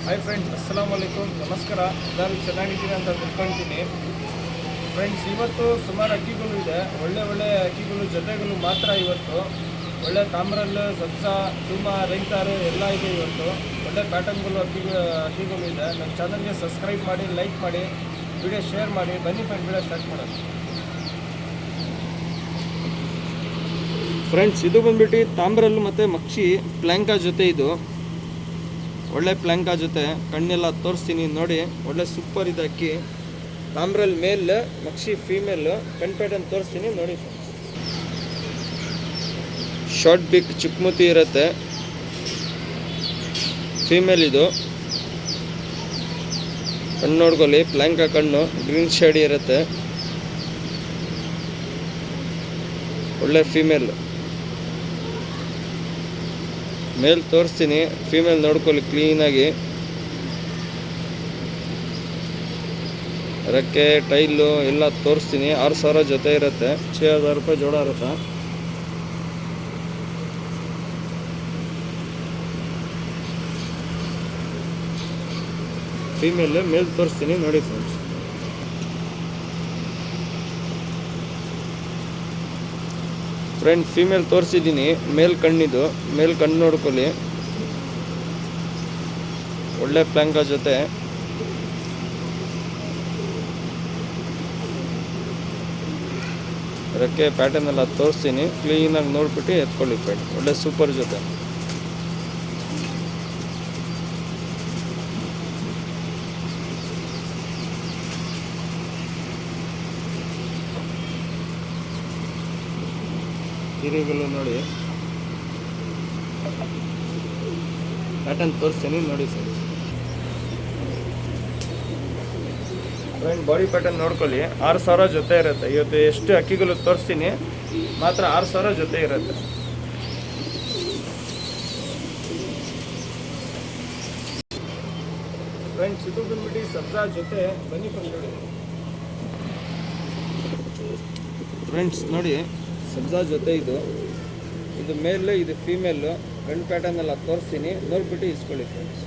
Hi friends, ಅಸ್ಸಲಾಮ್ ವಲೈಕುಮ್, ನಮಸ್ಕಾರ. ಎಲ್ಲರೂ ಚೆನ್ನಾಗಿದ್ದೀರಿ ಅಂತ ತಿಳ್ಕೊಳ್ತೀನಿ. ಫ್ರೆಂಡ್ಸ್, ಇವತ್ತು ಸುಮಾರು ಅಕ್ಕಿಗಳು ಇದೆ. ಒಳ್ಳೆ ಅಕ್ಕಿಗಳು ಜೊತೆಗಳು ಮಾತ್ರ ಇವತ್ತು. ಒಳ್ಳೆ ತಾಮ್ರಲ್, ಸಬ್ಸಾ, ಟೂಮಾ, ರೈತಾರು ಎಲ್ಲ ಇದೆ ಇವತ್ತು. ಒಳ್ಳೆ ಪ್ಯಾಟರ್ನ್ಗಳು ಅಕ್ಕಿಗಳು ಇದೆ. ನನ್ನ ಚಾನಲ್ಗೆ ಸಬ್ಸ್ಕ್ರೈಬ್ ಮಾಡಿ, ಲೈಕ್ ಮಾಡಿ, ವಿಡಿಯೋ ಶೇರ್ ಮಾಡಿ. ಬನ್ನಿ ಫ್ರೆಂಡ್, ವಿಡಿಯೋ ಸ್ಟಾರ್ಟ್ ಮಾಡೋಣ. ಫ್ರೆಂಡ್ಸ್, ಇದು ಬಂದ್ಬಿಟ್ಟು ತಾಮ್ರಲ್ಲು ಮತ್ತು ಮಕ್ಷಿ ಪ್ಲ್ಯಾಂಕಾ ಜೊತೆ. ಇದು ಒಳ್ಳೆ ಪ್ಲ್ಯಾಂಕಾ ಜೊತೆ ಕಣ್ಣೆಲ್ಲ ತೋರಿಸ್ತೀನಿ ನೋಡಿ. ಒಳ್ಳೆ ಸೂಪರ್ ಇದೆ ಅಕ್ಕಿ. ತಾಮ್ರಲ್ ಮೇಲ್, ಮಕ್ಷಿ ಫೀಮೇಲ್. ಕಣ್ ಪ್ಯಾಟರ್ನ್ ತೋರಿಸ್ತೀನಿ ನೋಡಿ. ಶಾರ್ಟ್ ಬಿಕ್ ಚಿಕ್ಮುತಿ ಇರುತ್ತೆ. ಫೀಮೇಲ್ ಇದು. ಕಣ್ಣು ನೋಡ್ಕೊಳ್ಳಿ, ಪ್ಲ್ಯಾಂಕಾ ಕಣ್ಣು ಗ್ರೀನ್ ಶೇಡ್ ಇರುತ್ತೆ. ಒಳ್ಳೆ ಫೀಮೇಲ್. ಮೇಲ್ ತೋರಿಸ್ತೀನಿ, ಫೀಮೇಲ್ ನೋಡ್ಕೊಳ್ಳಿ ಕ್ಲೀನಾಗಿ. ರೆಕ್ಕೆ, ಟೈಲು ಎಲ್ಲ ತೋರಿಸ್ತೀನಿ. 6,000 ಜೊತೆ ಇರುತ್ತೆ. 6,000 ರೂಪಾಯಿ ಜೋಡ ಇರುತ್ತೆ. ಫೀಮೇಲ್ ಮೇಲ್ ತೋರಿಸ್ತೀನಿ ನೋಡಿ ಫ್ರೆಂಡ್ಸ್. ಫೀಮೇಲ್ ತೋರಿಸಿದ್ದೀನಿ. ಮೇಲ್ ಕಣ್ಣಿದು, ಮೇಲ್ ಕಣ್ಣು ನೋಡ್ಕೊಳ್ಳಿ. ಒಳ್ಳೆ ಪ್ಲ್ಯಾಂಕಾ ಜೊತೆ. ರೆಕ್ಕೆ ಪ್ಯಾಟರ್ನ್ ಎಲ್ಲ ತೋರಿಸ್ತೀನಿ. ಕ್ಲೀನಾಗಿ ನೋಡ್ಬಿಟ್ಟು ಎತ್ಕೊಳ್ಳಿ ಫ್ರೆಂಡ್. ಒಳ್ಳೆ ಸೂಪರ್ ಜೊತೆ. ಹಿರಿಗಳು ನೋಡಿ, ಪ್ಯಾಟರ್ನ್ ತೋರಿಸ್ತೀನಿ ನೋಡಿ ಫ್ರೆಂಡ್. ಬಾಡಿ ಪ್ಯಾಟರ್ನ್ ನೋಡ್ಕೊಳ್ಳಿ. 6,000 ಜೊತೆ ಇರುತ್ತೆ. ಇವತ್ತು ಎಷ್ಟು ಅಕ್ಕಿಗಳು ತೋರಿಸ್ತೀನಿ, ಮಾತ್ರ 6,000 ಜೊತೆ ಇರುತ್ತೆ. ಫ್ರೆಂಡ್ಸ್, ಇದು ಬಂದ್ಬಿಟ್ಟು ಸಬ್ಸಾ ಜೊತೆ. ಬನ್ನಿ ಫ್ರೆಂಡ್ಸ್ ನೋಡಿ, ಸಬ್ಸಾ ಜೊತೆ ಇದು. ಇದು ಮೇಲ್, ಇದು ಫೀಮೇಲು. ಗಂಡು ಪ್ಯಾಟರ್ನ್ ಎಲ್ಲ ತೋರಿಸ್ತೀನಿ, ನೋಡ್ಬಿಟ್ಟು ಇಸ್ಕೊಳ್ಳಿ ಫ್ರೆಂಡ್ಸ್.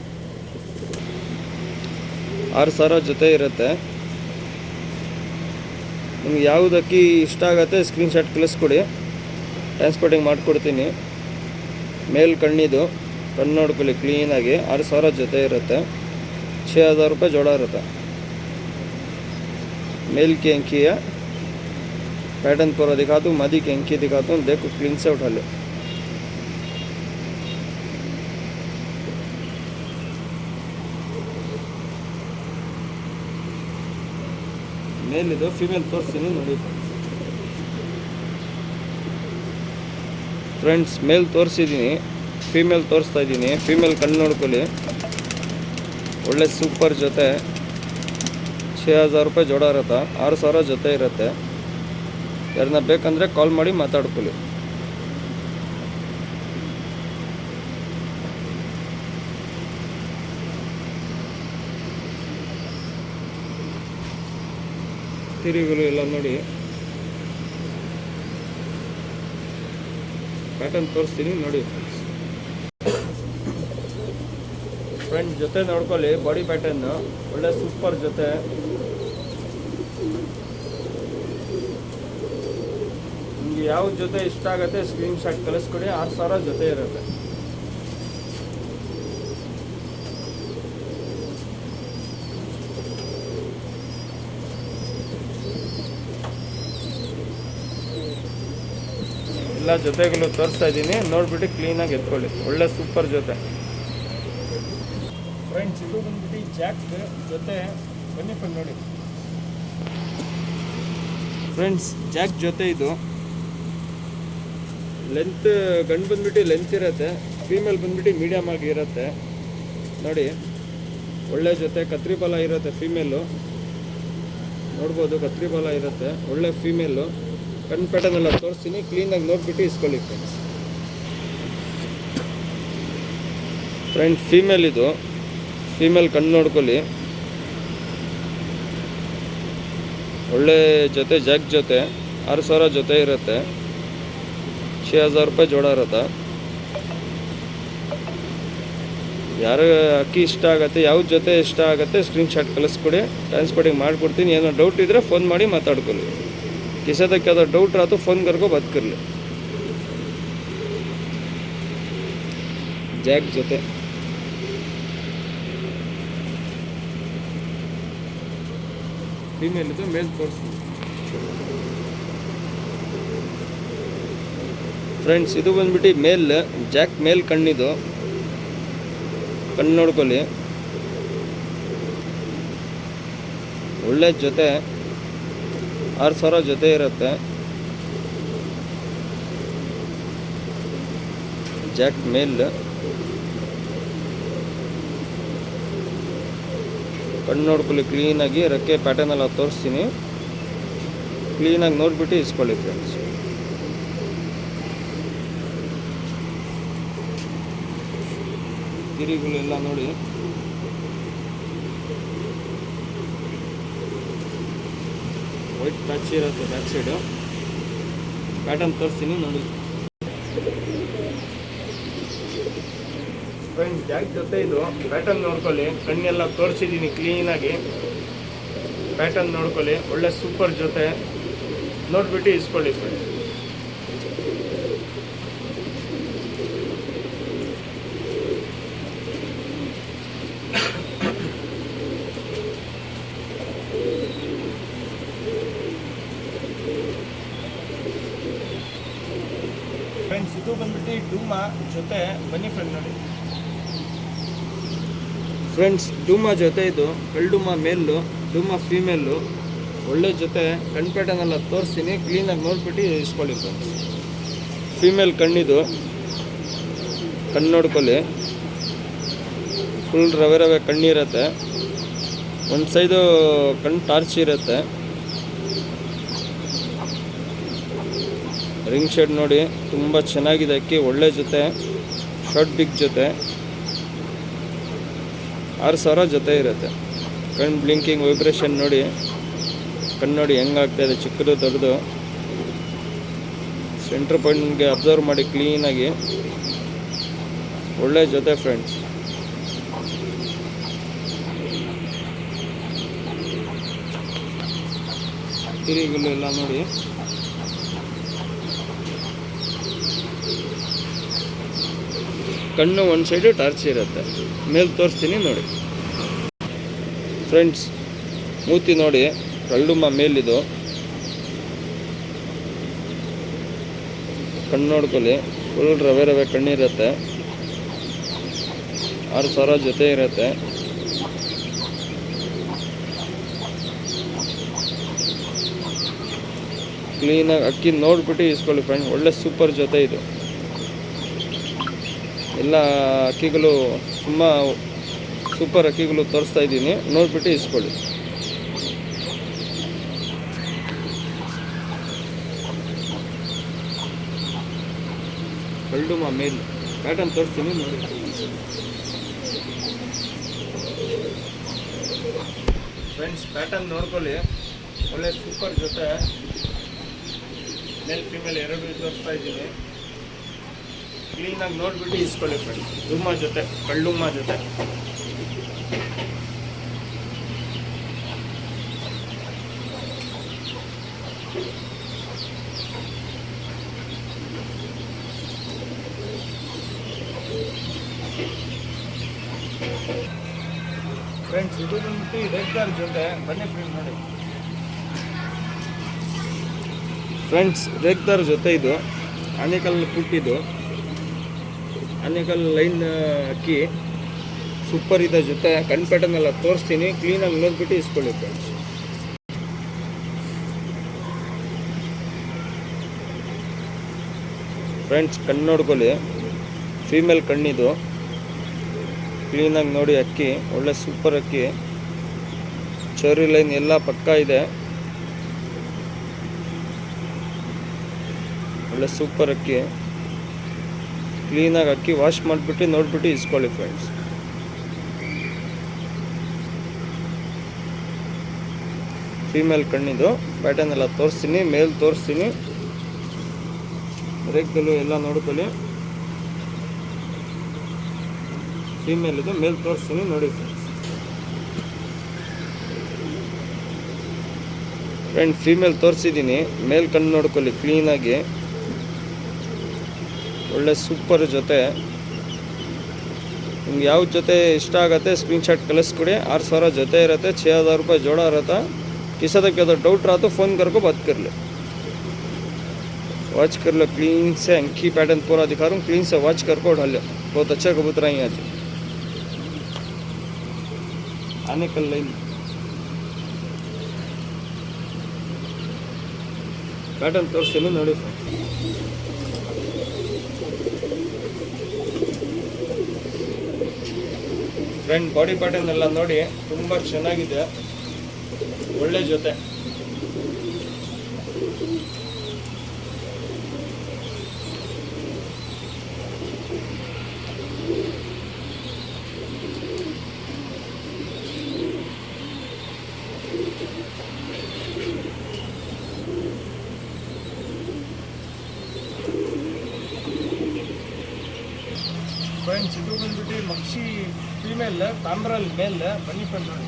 6,000 ಜೊತೆ ಇರುತ್ತೆ. ನಿಮ್ಗೆ ಯಾವುದಕ್ಕಿ ಇಷ್ಟ ಆಗುತ್ತೆ ಸ್ಕ್ರೀನ್ಶಾಟ್ ಕಳಿಸ್ಕೊಡಿ, ಟ್ರಾನ್ಸ್ಪೋರ್ಟಿಂಗ್ ಮಾಡಿಕೊಡ್ತೀನಿ. ಮೇಲ್ ಕಣ್ಣಿದು, ಕಣ್ಣು ನೋಡ್ಕೊಳ್ಳಿ ಕ್ಲೀನಾಗಿ. 6,000 ಜೊತೆ ಇರುತ್ತೆ. 6,000 ರೂಪಾಯಿ ಜೋಡ ಇರುತ್ತೆ. मेल की अंकी है, पैटर्न पूरा दिखा दूँ, मादी की अंकी दिखाता हूँ, देखो क्लीन से उठा ले। मेल ಇದು ಫೀಮೇಲ್ ತೋರಿಸ್ತೀನಿ ನೋಡಿ ಫ್ರೆಂಡ್ಸ್. ಮೇಲ್ ತೋರಿಸಿದ್ದೀನಿ, ಫೀಮೇಲ್ ತೋರಿಸ್ತಾ ಇದ್ದೀನಿ. ಫೀಮೇಲ್ ಕಣ್ಣು ನೋಡ್ಕೊಳ್ಳಿ, ಒಳ್ಳೆ ಸೂಪರ್ ಜೊತೆ. 6,000 ರೂಪಾಯಿ ಜೋಡ ಇರುತ್ತೆ. 6,000 ಜೊತೆ ಇರುತ್ತೆ. ಯಾರನ್ನ ಬೇಕಂದರೆ ಕಾಲ್ ಮಾಡಿ ಮಾತಾಡ್ಕೊಳ್ಳಿ. ತಿರುಗಳು ಎಲ್ಲ ನೋಡಿ, ಪ್ಯಾಟರ್ನ್ ತೋರಿಸ್ತೀನಿ ನೋಡಿ ಫ್ರೆಂಡ್. ಜೊತೆ ನೋಡ್ಕೊಳ್ಳಿ, ಬಾಡಿ ಪ್ಯಾಟರ್ನ್ ಒಳ್ಳೆ ಸೂಪರ್ ಜೊತೆ. ನಿಮಗೆ ಯಾವ ಜೊತೆ ಇಷ್ಟ ಆಗುತ್ತೆ ಸ್ಕ್ರೀನ್ ಶಾಟ್ ಕಳಿಸ್ಕೊಡಿ. 6,000 ಜೊತೆ ಇರುತ್ತೆ. ಎಲ್ಲ ಜೊತೆಗಳು ತೋರಿಸ್ತಾ ಇದ್ದೀನಿ, ನೋಡ್ಬಿಟ್ಟು ಕ್ಲೀನಾಗಿ ಎತ್ಕೊಳ್ಳಿ. ಒಳ್ಳೆ ಸೂಪರ್ ಜೊತೆ ಫ್ರೆಂಡ್ಸ್. ಇದು ಬಂದ್ಬಿಟ್ಟು ಜಾಕ್ ಜೊತೆ. ಬನ್ನಿ ಫ್ರೆಂಡ್ ನೋಡಿ ಫ್ರೆಂಡ್ಸ್, ಜಾಕ್ ಜೊತೆ. ಇದು ಲೆಂತ್, ಗಂಡು ಬಂದ್ಬಿಟ್ಟು ಲೆಂತ್ ಇರುತ್ತೆ, ಫೀಮೇಲ್ ಬಂದ್ಬಿಟ್ಟು ಮೀಡಿಯಮ್ ಆಗಿ ಇರುತ್ತೆ ನೋಡಿ. ಒಳ್ಳೆ ಜೊತೆ, ಕತ್ರಿ ಬಾಲ ಇರುತ್ತೆ ಫೀಮೇಲು, ನೋಡ್ಬೋದು ಕತ್ರಿ ಬಾಲ ಇರುತ್ತೆ. ಒಳ್ಳೆ ಫೀಮೇಲು. ಕಣ್ಣು ಪ್ಯಾಟರ್ನ್ ಎಲ್ಲ ತೋರಿಸ್ತೀನಿ, ಕ್ಲೀನಾಗಿ ನೋಡ್ಬಿಟ್ಟು ಇಸ್ಕೊಳ್ಳಿ ಫ್ರೆಂಡ್ಸ್. ಫ್ರೆಂಡ್ ಫೀಮೇಲ್ ಇದು, ಫೀಮೇಲ್ ಕಣ್ಣು ನೋಡ್ಕೊಳ್ಳಿ. ಒಳ್ಳೆ ಜೊತೆ, ಜಾಕ್ ಜೊತೆ. 6,000 ಜೊತೆ ಇರುತ್ತೆ. 6,000 ರೂಪಾಯಿ ಜೋಡ ಇರುತ್ತೆ. ಯಾರು ಅಕ್ಕಿ ಇಷ್ಟ ಆಗುತ್ತೆ, ಯಾವ ಜೊತೆ ಇಷ್ಟ ಆಗುತ್ತೆ ಸ್ಕ್ರೀನ್ಶಾಟ್ ಕಳಿಸ್ಕೊಡಿ, ಟ್ರಾನ್ಸ್ಪೋರ್ಟಿಂಗ್ ಮಾಡಿಕೊಡ್ತೀನಿ. ಏನೋ ಡೌಟ್ ಇದ್ದರೆ ಫೋನ್ ಮಾಡಿ ಮಾತಾಡ್ಕೊಳ್ಳಿ. ಕಿಸದಕ್ಕೆ ಯಾವುದೋ ಡೌಟ್ ರಾತು ಫೋನ್ ಕರ್ಕೊ ಬದುಕಿರಲಿ. ಜಾಕ್ ಜೊತೆ ಫೀಮೇಲ್ ಇದು, ಮೇಲ್ ತೋರಿಸ್ತೀನಿ ಫ್ರೆಂಡ್ಸ್. ಇದು ಬಂದ್ಬಿಟ್ಟು ಮೇಲ್, ಜಾಕ್ ಮೇಲ್ ಕಣ್ಣಿದು, ಕಣ್ಣು ನೋಡ್ಕೊಳ್ಳಿ. ಒಳ್ಳೆ ಜೊತೆ 6,000 ಜೊತೆ ಇರುತ್ತೆ. ಜಾಕ್ ಮೇಲ್ ಕಣ್ಣು ನೋಡ್ಕೊಳ್ಳಿ ಕ್ಲೀನಾಗಿ. ರೆಕ್ಕೆ ಪ್ಯಾಟರ್ನ್ ಎಲ್ಲ ತೋರಿಸ್ತೀನಿ, ಕ್ಲೀನಾಗಿ ನೋಡಿಬಿಟ್ಟು ಇಸ್ಕೊಳ್ಳಿ ಫ್ರೆಂಡ್ಸ್. ಗಿರಿಗಳೆಲ್ಲ ನೋಡಿ, ವೈಟ್ ಪ್ಯಾಚ್ ಇರುತ್ತೆ ಬ್ಯಾಕ್ ಸೈಡು. ಪ್ಯಾಟರ್ನ್ ತೋರಿಸ್ತೀನಿ ನೋಡಿ ಫ್ರೆಂಡ್ಸ್. ಜಾಕ್ ಜೊತೆ ಇದು ಪ್ಯಾಟರ್ನ್ ನೋಡ್ಕೊಳ್ಳಿ, ಕಣ್ಣೆಲ್ಲ ತೋರಿಸಿದ್ದೀನಿ ಕ್ಲೀನಾಗಿ. ಪ್ಯಾಟರ್ನ್ ನೋಡ್ಕೊಳ್ಳಿ, ಒಳ್ಳೆ ಸೂಪರ್ ಜೊತೆ ನೋಡ್ಬಿಟ್ಟು ಇಸ್ಕೊಳ್ಳಿ ಫ್ರೆಂಡ್ಸ್. ಫ್ರೆಂಡ್ಸ್ ಇದು ಬಂದ್ಬಿಟ್ಟು ಡೂಮಾ ಜೊತೆ, ಬನ್ನಿ ಫ್ರೆಂಡ್ ನೋಡಿ ಫ್ರೆಂಡ್ಸ್. ಡೂಮಾ ಜೊತೆ ಇದು, ಕಲ್ಡುಮಾ ಮೇಲು, ಡೂಮಾ ಫೀಮೇಲು. ಒಳ್ಳೆ ಜೊತೆ, ಕಣ್ಣು ಪ್ಯಾಟರ್ನ್ ಎಲ್ಲ ತೋರಿಸ್ತೀನಿ, ಕ್ಲೀನಾಗಿ ನೋಡ್ಬಿಟ್ಟು ಇಸ್ಕೊಳ್ಳಿ ಫ್ರೆಂಡ್ಸ್. ಫೀಮೇಲ್ ಕಣ್ಣಿದು, ಕಣ್ಣು ನೋಡ್ಕೊಳ್ಳಿ. ಫುಲ್ ರವೆ ರವೆ ಕಣ್ಣಿರುತ್ತೆ, ಒಂದು ಸೈಡು ಕಣ್ಣು ಟಾರ್ಚ್ ಇರುತ್ತೆ. ರಿಂಗ್ ಶೇಡ್ ನೋಡಿ, ತುಂಬ ಚೆನ್ನಾಗಿದೆ ಅಕ್ಕಿ. ಒಳ್ಳೆ ಜೊತೆ, ಶಾರ್ಟ್ ಬಿಗ್ ಜೊತೆ, 6,000 ಜೊತೆ ಇರುತ್ತೆ. ಕಣ್ಣು ಬ್ಲಿಂಕಿಂಗ್ ವೈಬ್ರೇಷನ್ ನೋಡಿ, ಕಣ್ಣು ನೋಡಿ ಹೆಂಗಾಗ್ತಾಯಿದೆ, ಚಿಕ್ಕದು ದೊಡ್ಡದು. ಸೆಂಟ್ರ್ ಪಾಯಿಂಟ್ಗೆ ಅಬ್ಸರ್ವ್ ಮಾಡಿ ಕ್ಲೀನಾಗಿ. ಒಳ್ಳೆ ಜೊತೆ ಫ್ರೆಂಡ್ಸ್. ತಿರಿಗಳು ಎಲ್ಲ ನೋಡಿ, ಕಣ್ಣು ಒಂದು ಸೈಡು ಟಾರ್ಚ್ ಇರುತ್ತೆ. ಮೇಲೆ ತೋರಿಸ್ತೀನಿ ನೋಡಿ ಫ್ರೆಂಡ್ಸ್. ಮೂತಿ ನೋಡಿ, ಕಳ್ಳುಮ್ಮ ಮೇಲಿದು, ಕಣ್ಣು ನೋಡ್ಕೊಳ್ಳಿ. ಫುಲ್ ರವೆ ರವೆ ಕಣ್ಣಿರುತ್ತೆ, 6,000 ಜೊತೆ ಇರುತ್ತೆ. ಕ್ಲೀನಾಗಿ ಅಕ್ಕಿ ನೋಡ್ಬಿಟ್ಟು ಇಸ್ಕೊಳ್ಳಿ ಫ್ರೆಂಡ್. ಒಳ್ಳೆ ಸೂಪರ್ ಜೊತೆ ಇದು. ಎಲ್ಲ ಅಕ್ಕಿಗಳು ತುಂಬ ಸೂಪರ್ ಅಕ್ಕಿಗಳು ತೋರಿಸ್ತಾ ಇದ್ದೀನಿ, ನೋಡಿಬಿಟ್ಟು ಇಸ್ಕೊಳ್ಳಿ. ಕಲ್ಡುಮಾ ಮೇಲ್ ಪ್ಯಾಟರ್ನ್ ತೋರಿಸ್ತೀನಿ ನೋಡಿ. ಫ್ರೆಂಡ್ಸ್ ಪ್ಯಾಟರ್ನ್ ನೋಡ್ಕೊಳ್ಳಿ, ಒಳ್ಳೆ ಸೂಪರ್ ಜೊತೆ, ಮೇಲ್ ಫೀಮೇಲ್ ಎರಡು ತೋರಿಸ್ತಾ ಇದ್ದೀನಿ. ಕ್ಲೀನಾಗಿ ನೋಡಿಬಿಟ್ಟು ಇಸ್ಕೊಳ್ಳಿ ಫ್ರೆಂಡ್ಸ್. ಡುಮ್ಮ ಜೊತೆ, ಕಳ್ಳುಮ್ಮ ಜೊತೆ. ಫ್ರೆಂಡ್ಸ್ ಇದು ಬಂದ್ಬಿಟ್ಟು ರೇಗ್ದಾರ್ ಜೊತೆ, ಬನ್ನಿ ಫ್ರೆಂಡ್ಸ್ ನೋಡಿ ಫ್ರೆಂಡ್ಸ್. ರೇಗ್ದಾರ್ ಜೊತೆ ಇದು, ಆನೇಕಲ್ ಪುಟ್ಟಿದು, ಆನೇಕಲ್ ಲೈನ್ ಅಕ್ಕಿ. ಸೂಪರ್ ಇದೆ ಜೊತೆ, ಕಣ್ಣು ಪ್ಯಾಟರ್ನ್ ಎಲ್ಲ ತೋರಿಸ್ತೀನಿ, ಕ್ಲೀನಾಗಿ ನೋಡ್ಬಿಟ್ಟು ಇಸ್ಕೊಳ್ಳಿ ಫ್ರೆಂಡ್ಸ್. ಫ್ರೆಂಡ್ಸ್ ಕಣ್ಣು ನೋಡ್ಕೊಳ್ಳಿ, ಫೀಮೇಲ್ ಕಣ್ಣಿದು, ಕ್ಲೀನಾಗಿ ನೋಡಿ ಅಕ್ಕಿ. ಒಳ್ಳೆ ಸೂಪರ್ ಅಕ್ಕಿ, ಚೋರಿ ಲೈನ್ ಎಲ್ಲ ಪಕ್ಕ ಇದೆ. ಒಳ್ಳೆ ಸೂಪರ್ ಅಕ್ಕಿ. ಕ್ಲೀನಾಗಿ ಅಕ್ಕಿ ವಾಶ್ ಮಾಡಿಬಿಟ್ಟು ನೋಡಿಬಿಟ್ಟು ಇಸ್ಕೊಳ್ಳಿ ಫ್ರೆಂಡ್ಸ್. ಫೀಮೇಲ್ ಕಣ್ಣಿದು ಪ್ಯಾಟರ್ನ್ ಎಲ್ಲ ತೋರಿಸ್ತೀನಿ, ಮೇಲ್ ತೋರಿಸ್ತೀನಿ. ರೇಗ್ಗಳು ಎಲ್ಲ ನೋಡ್ಕೊಳ್ಳಿ. ಫೀಮೇಲ್ ಇದು, ಮೇಲ್ ತೋರಿಸ್ತೀನಿ ನೋಡಿ ಫ್ರೆಂಡ್. ಫೀಮೇಲ್ ತೋರಿಸಿದ್ದೀನಿ, ಮೇಲ್ ಕಣ್ಣು ನೋಡ್ಕೊಳ್ಳಿ ಕ್ಲೀನಾಗಿ, ಒಳ್ಳೆ ಸೂಪರ್ ಜೊತೆ. ನಿಮ್ಗೆ ಯಾವ ಜೊತೆ ಇಷ್ಟ ಆಗುತ್ತೆ ಸ್ಕ್ರೀನ್ಶಾಟ್ ಕಳಿಸ್ಕೊಡಿ. 8,000 ಜೊತೆ ಇರುತ್ತೆ, 6,000 रुपये जोड़ा रहता। किसी तक अगर डाउट रहा तो फ़ोन करके बात कर ले, वॉच कर लो। क्लीन से अंकी पैटर्न पूरा दिखा रहा हूँ, क्लीन से वॉच करके उठा लो। बहुत अच्छा कबूतर आई आज आने कल लाइन पैटर्न तोरिस्ತೀನಿ ನೋಡಿ ಫ್ರೆಂಡ್. ಬಾಡಿ ಪ್ಯಾಟರ್ನ್ ಎಲ್ಲ ನೋಡಿ ತುಂಬ ಚೆನ್ನಾಗಿದೆ, ಒಳ್ಳೆ ಜೊತೆ. ಫ್ರೆಂಡ್ಸ್ ಇದು ಬಂದ್ಬಿಟ್ಟು ಮಕ್ಷಿ ಫೀಮೇಲ್, ತಾಮ್ರಲ್ ಮೇಲ್. ಬನ್ನಿ ಫ್ರೆಂಡ್ ನೋಡಿ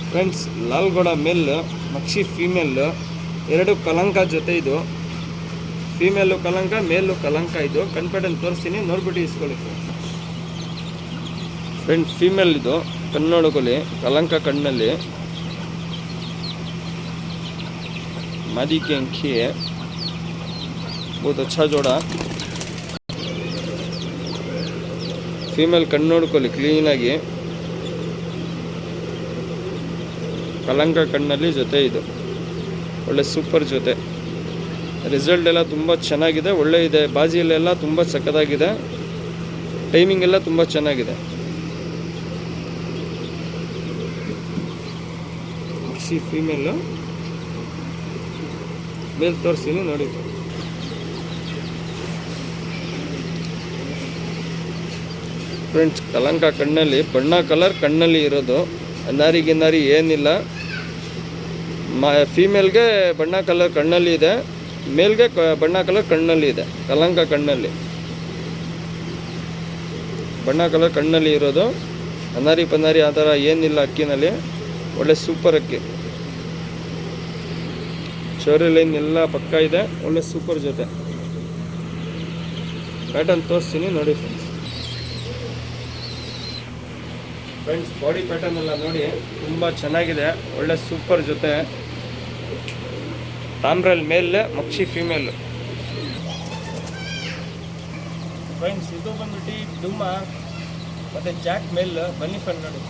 ಫ್ರೆಂಡ್ಸ್. ಲಾಲ್ಗೌಡ ಮೇಲ್, ಮಕ್ಷಿ ಫೀಮೇಲ್, ಎರಡು ಕಲಂಕ ಜೊತೆ. ಇದು ಫೀಮೇಲು ಕಲಂಕ, ಮೇಲು ಕಲಂಕ. ಇದು ಕನ್ಪೇಟನ್ ತೋರಿಸ್ತೀನಿ, ನೋಡ್ಬಿಟ್ಟು ಇಸ್ಕೊಳ್ಳಿ ಫ್ರೆಂಡ್ಸ್. ಫೀಮೇಲ್ ಇದು, ಕಣ್ಣು ನೋಡ್ಕೊಳ್ಳಿ, ಕಲಂಕ ಕಣ್ಣಲ್ಲಿ, मादी की आँखी है, बहुत अच्छा जोड़ा. ಫೀಮೇಲ್ ಕಣ್ಣು ನೋಡ್ಕೊಳ್ಳಿ ಕ್ಲೀನಾಗಿ, ಕಲಂಕ ಕಣ್ಣಲ್ಲಿ ಜೊತೆ. ಇದು ಒಳ್ಳೆ ಸೂಪರ್ ಜೊತೆ. ರಿಸಲ್ಟ್ ಎಲ್ಲ ತುಂಬ ಚೆನ್ನಾಗಿದೆ, ಒಳ್ಳೆ ಇದೆ. ಬಾಜಿಯಲ್ಲೆಲ್ಲ ತುಂಬ ಸಕ್ಕತ್ತಾಗಿದೆ, ಟೈಮಿಂಗ್ ಎಲ್ಲ ತುಂಬ ಚೆನ್ನಾಗಿದೆ. ಮಕ್ಷಿ ಫೀಮೇಲು, ಮೇಲ್ ತೋರಿಸ್ತೀನಿ ನೋಡಿ ಫ್ರೆಂಡ್ಸ್. ಕಲಂಕ ಕಣ್ಣಲ್ಲಿ, ಬಣ್ಣ ಕಲರ್ ಕಣ್ಣಲ್ಲಿ ಇರೋದು, ಗಿನ್ನಾರಿ ಏನಿಲ್ಲ. ಫೀಮೇಲ್ಗೆ ಬಣ್ಣ ಕಲರ್ ಕಣ್ಣಲ್ಲಿ ಇದೆ, ಮೇಲ್ಗೆ ಬಣ್ಣ ಕಲರ್ ಕಣ್ಣಲ್ಲಿ ಇದೆ. ಕಲಂಕ ಕಣ್ಣಲ್ಲಿ ಬಣ್ಣ ಕಲರ್ ಕಣ್ಣಲ್ಲಿ ಇರೋದು, ಪನ್ನಾರಿ ಆ ಥರ ಏನಿಲ್ಲ ಅಕ್ಕಿನಲ್ಲಿ. ಒಳ್ಳೆ ಸೂಪರ್ ಅಕ್ಕಿ, ಶೌರ್ಯ ಲೈನ್ ಎಲ್ಲ ಪಕ್ಕ ಇದೆ, ಒಳ್ಳೆ ಸೂಪರ್ ಜೊತೆ. ಪ್ಯಾಟರ್ನ್ ತೋರಿಸ್ತೀನಿ ನೋಡಿ ಫ್ರೆಂಡ್ಸ್. ಬಾಡಿ ಪ್ಯಾಟರ್ನ್ ಎಲ್ಲ ನೋಡಿ ತುಂಬ ಚೆನ್ನಾಗಿದೆ, ಒಳ್ಳೆ ಸೂಪರ್ ಜೊತೆ. ತಾಮ್ರಲ್ ಮೇಲ್, ಮಕ್ಷಿ ಫೀಮೇಲ್. ಫ್ರೆಂಡ್ಸ್ ಇದು ಬಂದ್ಬಿಟ್ಟು ಡುಮ್ಮ ಮತ್ತು ಜಾಕ್ ಮೇಲ್. ಬನ್ನಿ ಫ್ರೆಂಡ್ ನೋಡಿ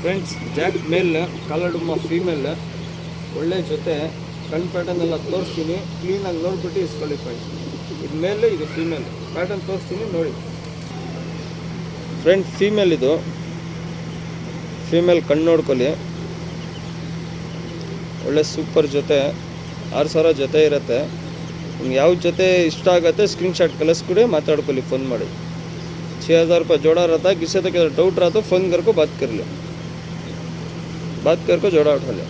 ಫ್ರೆಂಡ್ಸ್. ಜಾಕ್ ಮೇಲ್, ಕಾಲಡುಮ್ಮ ಫೀಮೇಲ್, ಒಳ್ಳೆ ಜೊತೆ. ಕಣ್ಣು ಪ್ಯಾಟರ್ನ್ ಎಲ್ಲ ತೋರಿಸ್ತೀನಿ, ಕ್ಲೀನಾಗಿ ನೋಡ್ಬಿಟ್ಟು ಇಸ್ಕೊಳ್ಳಿ ಫ್ರೆಂಡ್ಸ್. ಇದು ಮೇಲ್, ಇದು ಫೀಮೇಲ್. ಪ್ಯಾಟರ್ನ್ ತೋರಿಸ್ತೀನಿ ನೋಡಿ ಫ್ರೆಂಡ್ಸ್. ಫೀಮೇಲ್ ಇದು, ಫೀಮೇಲ್ ಕಣ್ಣು ನೋಡ್ಕೊಳ್ಳಿ, ಒಳ್ಳೆ ಸೂಪರ್ ಜೊತೆ. 6,000 ಜೊತೆ ಇರುತ್ತೆ. ನಿಮ್ಗೆ ಯಾವ ಜೊತೆ ಇಷ್ಟ ಆಗುತ್ತೆ ಸ್ಕ್ರೀನ್ಶಾಟ್ ಕಳಿಸ್ಕೊಡಿ, ಮಾತಾಡ್ಕೊಳ್ಳಿ फ़ोन ಮಾಡಿ. 6,000 रुपये जोड़ा रहता है। किसी तक डाउट रहा तो फ़ोन करके बात कर ले, बात करके जोड़ा उठा ले.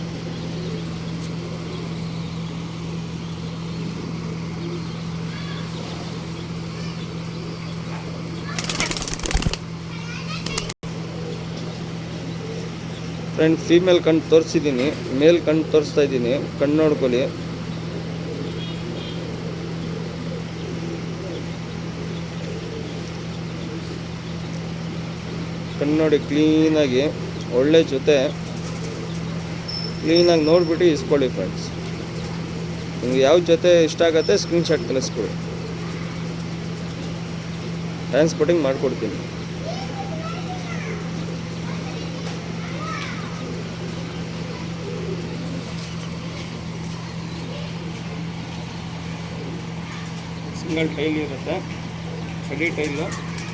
ಫ್ರೆಂಡ್ ಫೀಮೇಲ್ ಕಣ್ಣು ತೋರಿಸಿದ್ದೀನಿ, ಮೇಲ್ ಕಣ್ಣು ತೋರಿಸ್ತಾ ಇದ್ದೀನಿ, ಕಣ್ಣು ನೋಡ್ಕೊಳ್ಳಿ. ಕಣ್ಣು ನೋಡಿ ಕ್ಲೀನಾಗಿ, ಒಳ್ಳೆ ಜೊತೆ. ಕ್ಲೀನಾಗಿ ನೋಡಿಬಿಟ್ಟು ಇಸ್ಕೊಳ್ಳಿ ಫ್ರೆಂಡ್ಸ್. ನಿಮ್ಗೆ ಯಾವ ಜೊತೆ ಇಷ್ಟ ಆಗುತ್ತೆ ಸ್ಕ್ರೀನ್ಶಾಟ್ ಕಳಿಸ್ಕೊಡಿ, ಟ್ರಾನ್ಸ್ಪೋರ್ಟಿಂಗ್ ಮಾಡಿಕೊಡ್ತೀನಿ. ಸಿಂಗಲ್ ಟೈಲ್ ಇರುತ್ತೆ, ಕಡಿ ಟೈಲು.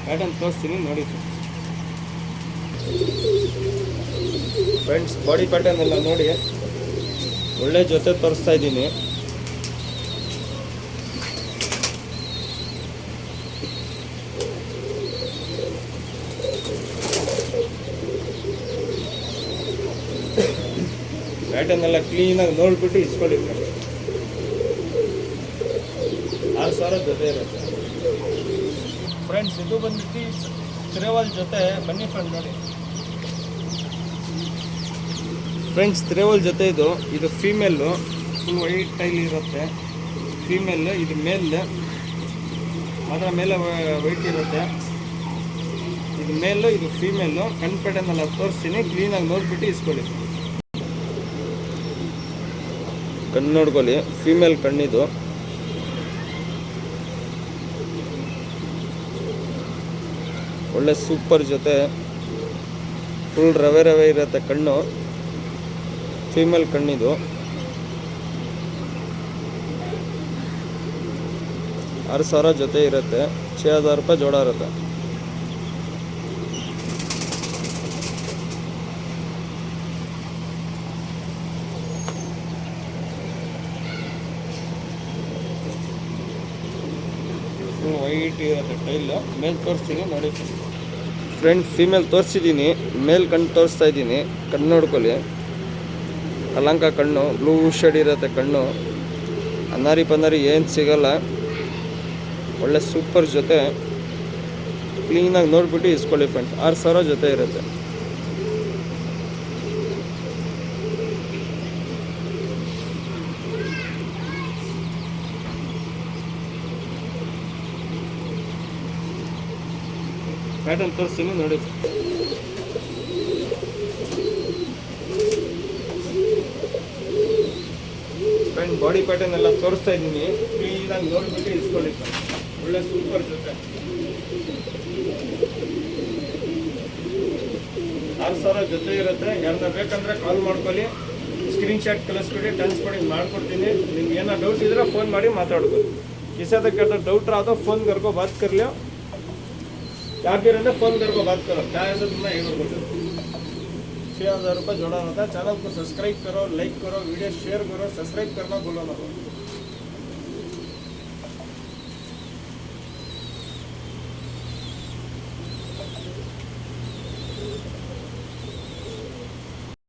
ಪ್ಯಾಟರ್ನ್ ತೋರಿಸ್ತೀನಿ ನೋಡಿ ಫ್ರೆಂಡ್ಸ್. ಬಾಡಿ ಪ್ಯಾಟರ್ನ್ ಎಲ್ಲ ನೋಡಿ, ಒಳ್ಳೆ ಜೊತೆ ತೋರಿಸ್ತಾ ಇದ್ದೀನಿ. ಪ್ಯಾಟರ್ನ್ ಎಲ್ಲ ಕ್ಲೀನಾಗಿ ನೋಡ್ಬಿಟ್ಟು ಇಸ್ಕೊಳ್ಳಿ ಫ್ರೆಂಡ್ಸ್. 6,000 ಸಾವಿರ ಜೊತೆ ಇರುತ್ತೆ ಫ್ರೆಂಡ್ಸ್. ಇದು ಬಂದ್ಬಿಟ್ಟು ತಿರುವಲ್ ಜೊತೆ. ಬನ್ನಿ ಫ್ರೆಂಡ್ ನೋಡಿ ಫ್ರೆಂಡ್ಸ್, ತಿರುವಲ್ ಜೊತೆ ಇದು ಫೀಮೇಲು, ಫುಲ್ ವೈಟ್ ಟೈಲ್ ಇರುತ್ತೆ ಫೀಮೇಲ್. ಇದು ಮೇಲ್, ಅದರ ಮೇಲೆ ವೈಟ್ ಇರುತ್ತೆ. ಇದು ಮೇಲು, ಇದು ಫೀಮೇಲು. ಕಣ್ಪೆಟನ್ನೆಲ್ಲ ತೋರಿಸ್ತೀನಿ, ಕ್ಲೀನಾಗಿ ನೋಡ್ಬಿಟ್ಟು ಇಸ್ಕೊಳ್ಳಿ. ಕಣ್ಣು ನೋಡ್ಕೊಳ್ಳಿ, ಫೀಮೇಲ್ ಕಣ್ಣಿದು. ಒಳ್ಳೆ ಸೂಪರ್ ಜೊತೆ, ಫುಲ್ ರವೆ ರವೆ ಇರುತ್ತೆ ಕಣ್ಣು. ಫೀಮೇಲ್ ಕಣ್ಣಿದು. 6,000 ಜೊತೆ ಇರುತ್ತೆ. 6,000 ರೂಪಾಯಿ ಜೋಡ ಇರುತ್ತೆ. ಫುಲ್ ವೈಟ್ ಇರುತ್ತೆ ಟೈಲ್. ಮೇಲೆ ತೋರಿಸ್ತೀನಿ ನೋಡಿ ಫ್ರೆಂಡ್. ಫೀಮೇಲ್ ತೋರಿಸಿದ್ದೀನಿ, ಮೇಲ್ ಕಣ್ಣು ತೋರಿಸ್ತಾ ಇದ್ದೀನಿ. ಕಣ್ಣು ನೋಡ್ಕೊಳ್ಳಿ, ಕಲಂಕ ಕಣ್ಣು, ಬ್ಲೂ ಶೇಡ್ ಇರುತ್ತೆ ಕಣ್ಣು. ಅನ್ನಾರಿ ಪನ್ನಾರಿ ಏನು ಸಿಗಲ್ಲ. ಒಳ್ಳೆ ಸೂಪರ್ ಜೊತೆ, ಕ್ಲೀನಾಗಿ ನೋಡ್ಬಿಟ್ಟು ಇಸ್ಕೊಳ್ಳಿ ಫ್ರೆಂಡ್ಸ್. 6,000 ಜೊತೆ ಇರುತ್ತೆ. ಪ್ಯಾಟರ್ನ್ ತೋರಿಸ್ತೀನಿ ನೋಡಿ. ಫ್ರೆಂಡ್, ಬಾಡಿ ಪ್ಯಾಟರ್ನ್ ಎಲ್ಲ ತೋರಿಸ್ತಾ ಇದ್ದೀನಿ, ಕ್ಲೀನಾಗಿ ನೋಡ್ಬಿಟ್ಟು ಇಸ್ಕೊಳ್ಳಿ. ಒಳ್ಳೆ ಸೂಪರ್ ಜೊತೆ. 6,000 ಜೊತೆ ಇರುತ್ತೆ. ಯಾರನ್ನ ಬೇಕಂದ್ರೆ ಕಾಲ್ ಮಾಡ್ಕೊಳ್ಳಿ, ಸ್ಕ್ರೀನ್ಶಾಟ್ ಕಳಿಸ್ಬಿಡಿ, ಟ್ರಾನ್ಸ್ಪೋರ್ಟಿಂಗ್ ಮಾಡ್ಕೊಡ್ತೀನಿ. ನಿಮ್ಗೆ ಏನೋ ಡೌಟ್ ಇದ್ರೆ ಫೋನ್ ಮಾಡಿ ಮಾತಾಡ್ಬೋದು. किसी का डाउट रहा तो फ़ोन कर को बात कर लियो, क्या फिर है फ़ोन कर को बात करो, क्या ऐसा तुमने ये कर 6,000 रुपये जोड़ा होता है। चैनल को सब्सक्राइब करो, लाइक करो, वीडियो शेयर करो, सब्सक्राइब करना बोलो ना।